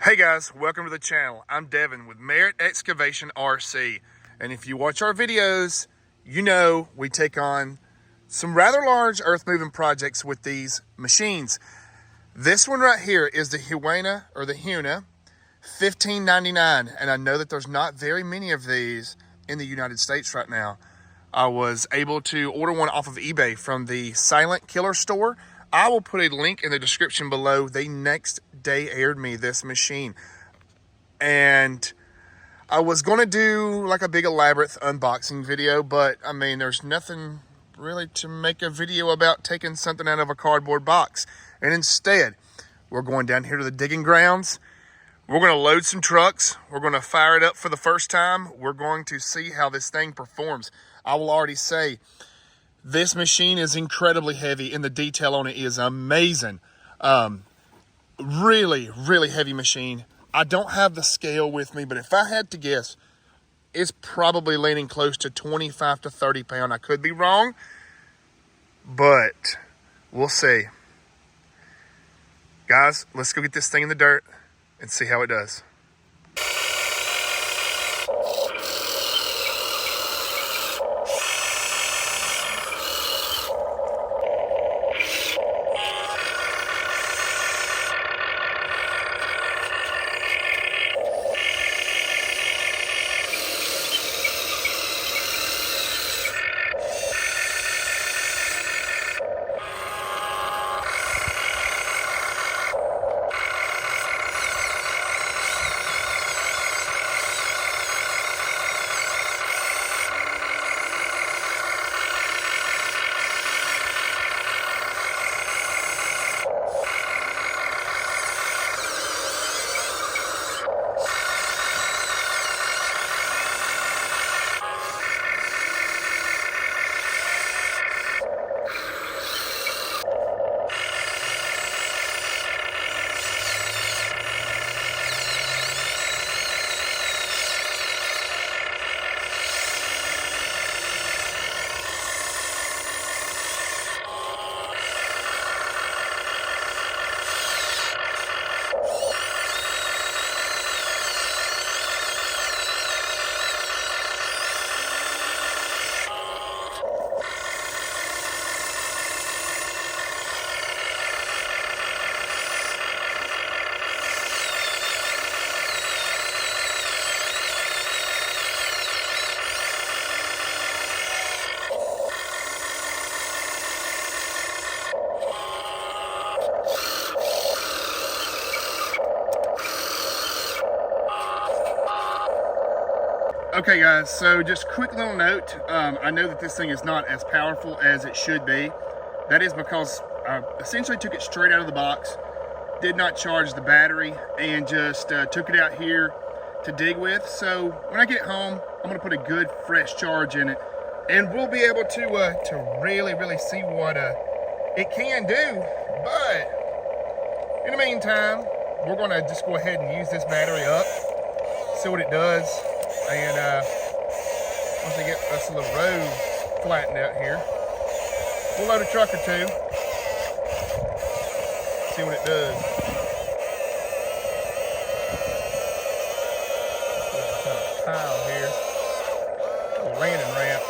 Hey guys, welcome to the channel. I'm Devin with MERRITT Excavation RC. And if you watch our videos, you know we take on some rather large earth moving projects with these machines. This one right here is the Huina or the Huina 1599. And I know that there's not very many of these in the United States right now. I was able to order one off of eBay from the Silent Killer store. I will put a link in the description below. They next day aired me this machine. And I was going to do like a big elaborate unboxing video, but I mean, there's nothing really to make a video about taking something out of a cardboard box. And instead, we're going down here to the digging grounds. We're going to load some trucks. We're going to fire it up for the first time. We're going to see how this thing performs. I will already say, this machine is incredibly heavy and the detail on it is amazing. Really, really heavy machine. I don't have the scale with me, but if I had to guess, it's probably leaning close to 25 to 30 pounds. I could be wrong, but we'll see. Guys, let's go get this thing in the dirt and see how it does. Okay guys, so just quick little note. I know that this thing is not as powerful as it should be. That is because I essentially took it straight out of the box, did not charge the battery, and just took it out here to dig with. So when I get home, I'm gonna put a good fresh charge in it, and we'll be able to really see what it can do. But in the meantime, we're gonna just go ahead and use this battery up, see what it does. And once we get us a little road flattened out here, we'll load a truck or two, see what it does. There's a pile here, a landing ramp.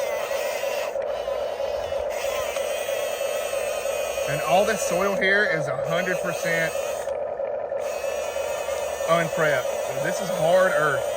And all this soil here is 100% unprepped. So this is hard earth.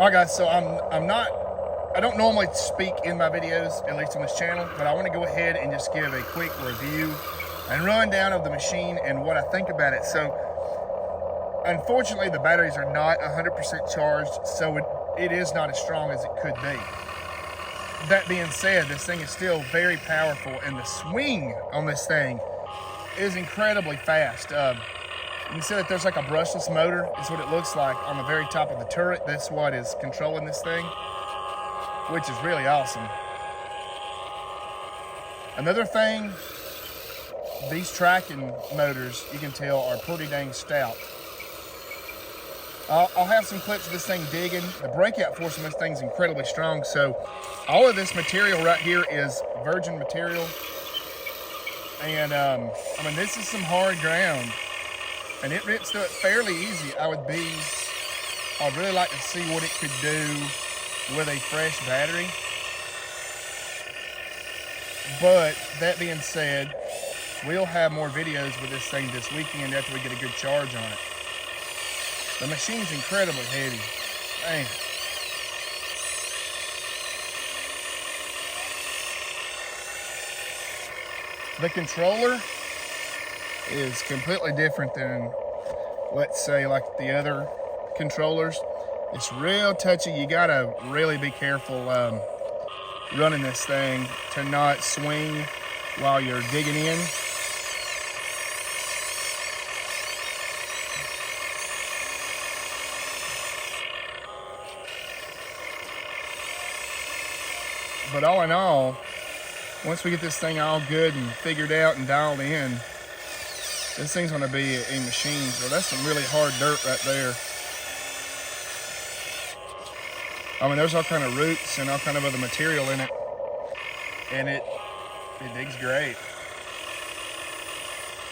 All right, guys, so I don't normally speak in my videos, at least on this channel, but I want to go ahead and just give a quick review and rundown of the machine and what I think about it. So, unfortunately, the batteries are not 100% charged, so it is not as strong as it could be. That being said, this thing is still very powerful, and the swing on this thing is incredibly fast. You can see that there's like a brushless motor, is what it looks like on the very top of the turret. That's what is controlling this thing, which is really awesome. Another thing, these tracking motors, you can tell, are pretty dang stout. I'll have some clips of this thing digging. The breakout force on this thing is incredibly strong. So all of this material right here is virgin material. And I mean, this is some hard ground. And it rips through it fairly easy. I'd really like to see what it could do with a fresh battery. But that being said, we'll have more videos with this thing this weekend after we get a good charge on it. The machine's incredibly heavy. Dang. The controller is completely different than, let's say, like the other controllers. It's real touchy. You gotta really be careful running this thing to not swing while you're digging in. But all in all, once we get this thing all good and figured out and dialed in, this thing's gonna be a machine. So that's some really hard dirt right there. I mean, there's all kind of roots and all kind of other material in it. And it digs great.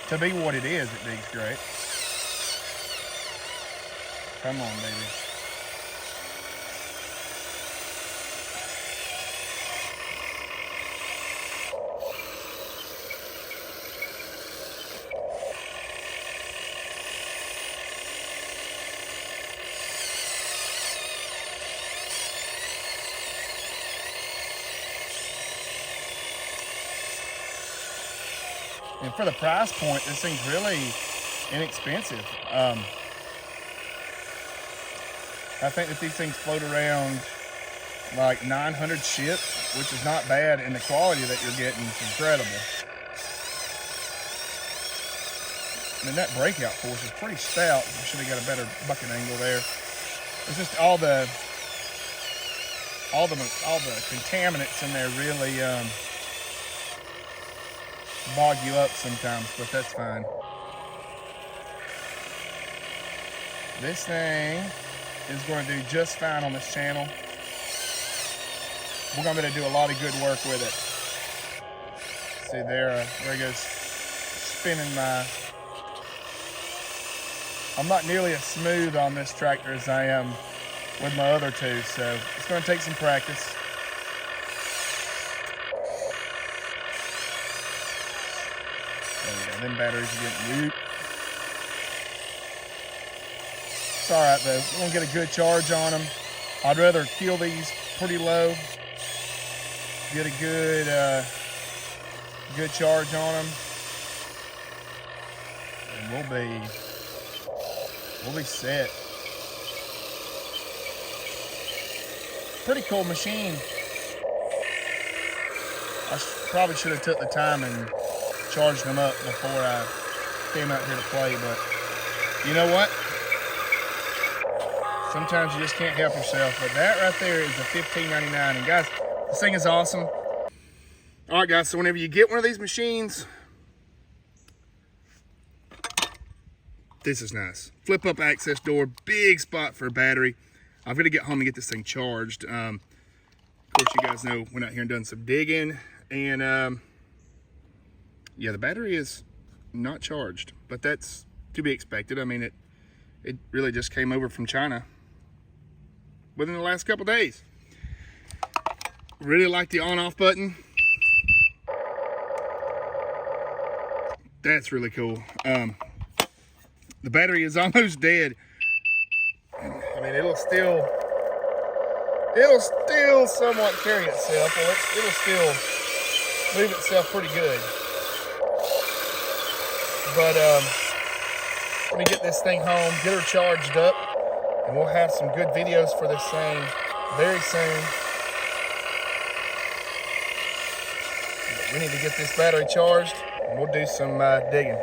To be what it is, it digs great. Come on, baby. And for the price point, this thing's really inexpensive. I think that these things float around like 900 ships, which is not bad, and the quality that you're getting is incredible. I mean, that breakout force is pretty stout. I should have got a better bucket angle there. It's just all the contaminants in there really bog you up sometimes, but that's fine. This thing is going to do just fine on this channel. We're going to be able to do a lot of good work with it. See there it goes, spinning my... I'm not nearly as smooth on this tractor as I am with my other two, so it's going to take some practice. Them batteries are getting weak. It's all right though. We're gonna get a good charge on them. I'd rather kill these pretty low, get a good charge on them, and we'll be set. Pretty cool machine. I probably should have took the time and charged them up before I came out here to play, but you know what? Sometimes you just can't help yourself. But that right there is a $15.99. And guys, this thing is awesome. All right, guys, so whenever you get one of these machines, this is nice. Flip up access door, big spot for a battery. I've got to get home and get this thing charged. Of course, you guys know went out here and done some digging, and yeah, the battery is not charged, but that's to be expected. I mean, it really just came over from China within the last couple days. Really like the on-off button. That's really cool. The battery is almost dead. I mean, it'll still It'll still somewhat carry itself. Well, it'll still move itself pretty good. But let me get this thing home, get her charged up, and we'll have some good videos for this thing very soon. We need to get this battery charged, and we'll do some digging.